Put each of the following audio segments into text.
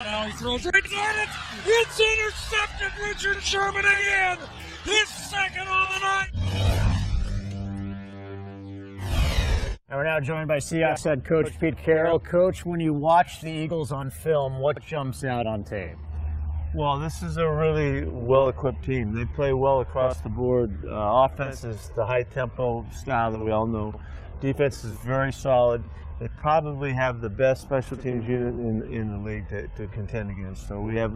Now he throws right at it. It's intercepted. Richard Sherman again. His second on the night. And we're now joined by Seahawks head coach Pete Carroll. Coach, when you watch the Eagles on film, what jumps out on tape? Well, this is a really well-equipped team. They play well across the board. Offense is the high-tempo style that we all know. Defense is very solid. They probably have the best special teams unit in the league to contend against. So we have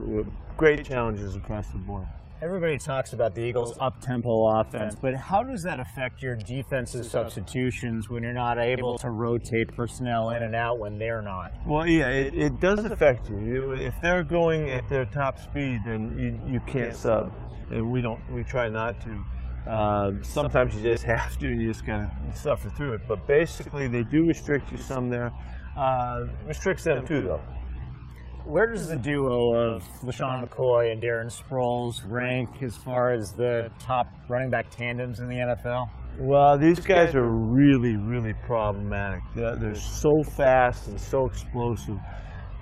great challenges across the board. Everybody talks about the Eagles' up-tempo offense, but how does that affect your defensive substitutions when you're not able to rotate personnel in and out when they're not? Well, yeah, it does affect you. If they're going at their top speed, then you can't sub, and we try not to. Sometimes you just have to, you just gotta suffer through it. But basically, they do restrict you some there. Restricts them too, though. Where does the duo of LaShawn McCoy and Darren Sproles rank as far as the top running back tandems in the NFL? Well, these guys are really, really problematic. They're so fast and so explosive.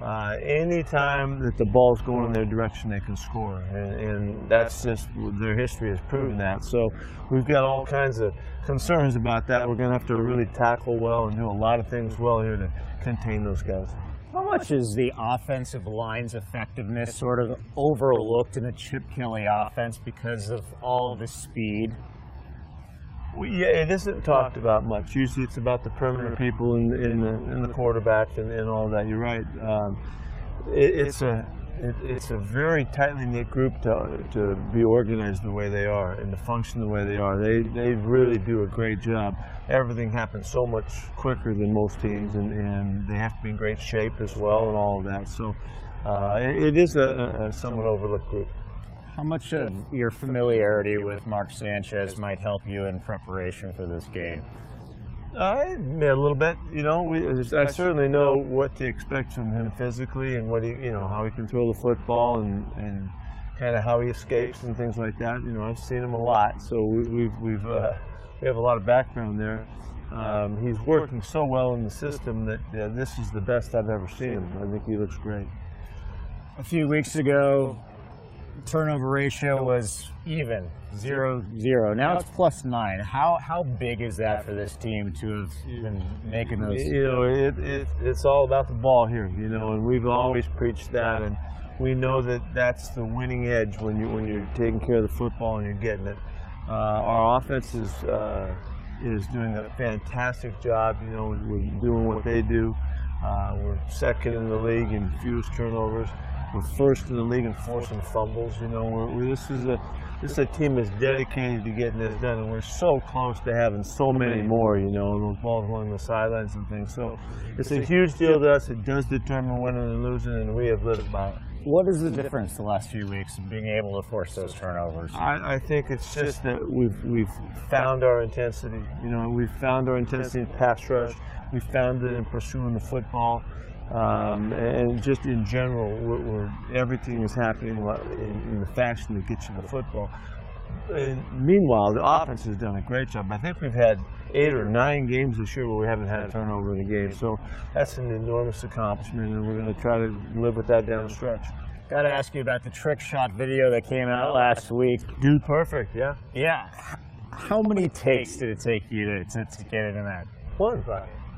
Anytime that the ball's going in their direction, they can score, and that's just their history has proven that. So we've got all kinds of concerns about that. We're going to have to really tackle well and do a lot of things well here to contain those guys. How much is the offensive line's effectiveness sort of overlooked in a Chip Kelly offense because of all the speed? Well, yeah, it isn't talked about much. Usually it's about the perimeter people in the quarterback and all that. You're right. It's a very tightly knit group to be organized the way they are and to function the way they are. They really do a great job. Everything happens so much quicker than most teams, and they have to be in great shape as well and all of that. So it is a somewhat overlooked group. How much of your familiarity with Mark Sanchez might help you in preparation for this game? A little bit. You know, I certainly know what to expect from him physically and what how he can throw the football and kind of how he escapes and things like that. You know, I've seen him a lot, so we have a lot of background there. He's working so well in the system that this is the best I've ever seen him. I think he looks great. A few weeks ago, turnover ratio was even 0-0. Now it's +9. How big is that for this team to have been making those? You know, it's all about the ball here. You know, and we've always preached that, and we know that that's the winning edge when you're taking care of the football and you're getting it. Our offense is doing a fantastic job. You know, we're doing what they do. We're second in the league in fewest turnovers. We're first in the league in forcing fumbles. You know, this is a team that's dedicated to getting this done, and we're so close to having so many more. You know, and those balls along the sidelines and things. So it's a huge deal to us. It does determine winning and losing, and we have lived by it. What is the difference the last few weeks of being able to force those turnovers? I think it's just that we've found our intensity. You know, we've found our intensity in pass rush. We found it in pursuing the football. And just in general, everything is happening in the fashion that gets you the football. And meanwhile, the offense has done a great job. I think we've had 8 or 9 games this year where we haven't had a turnover in a game. So that's an enormous accomplishment, and we're going to try to live with that down the stretch. Got to ask you about the trick shot video that came out last week. Dude, perfect, yeah. Yeah. How many takes did it take you to get it in that? One.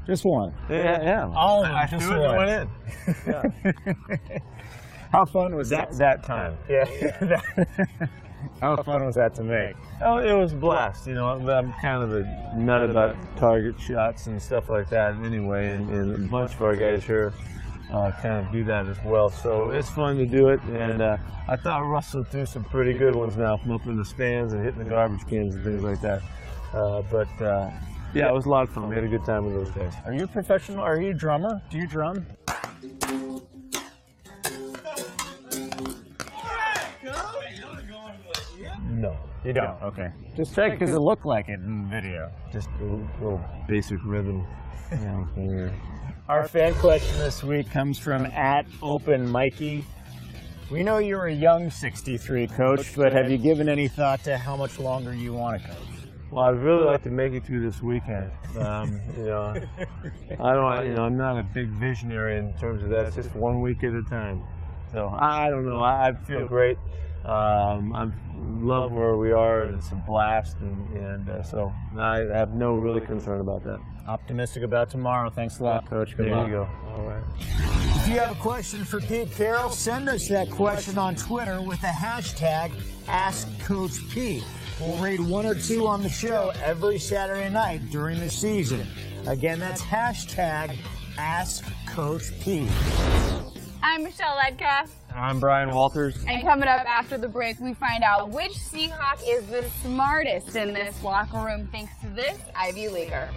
Just one? Yeah. All of them, just one. one. Went in. Yeah. How fun was that time? Yeah. How fun was that to make? Oh, it was a blast. You know, I'm kind of a nut about target shots and stuff like that anyway, and a bunch of our guys here kind of do that as well. So it's fun to do it, and I thought Russell threw some pretty good ones now from up in the stands and hitting the garbage cans and things like that. Yeah, it was a lot of fun. We had a good time with those guys. Are you a professional? Are you a drummer? Do you drum? No. You don't? Okay. Just check because it looked like it in the video. Just a little basic rhythm. Our fan question this week comes from @OpenMikey. We know you're a young 63 coach, but have you given any thought to how much longer you want to coach? Well, I'd really like to make it through this weekend. You know, I'm not a big visionary in terms of that. It's just one week at a time. So I don't know. I feel great. I love where we are, and it's a blast, and so I have no really concern about that. Optimistic about tomorrow. Thanks a lot, Coach. Good luck. There you go. All right. If you have a question for Pete Carroll, send us that question on Twitter with the hashtag AskCoachP. We'll read one or two on the show every Saturday night during the season. Again, that's hashtag AskCoachP. I'm Michelle Ledka. And I'm Brian Walters. And coming up after the break, we find out which Seahawk is the smartest in this locker room thanks to this Ivy Leaguer.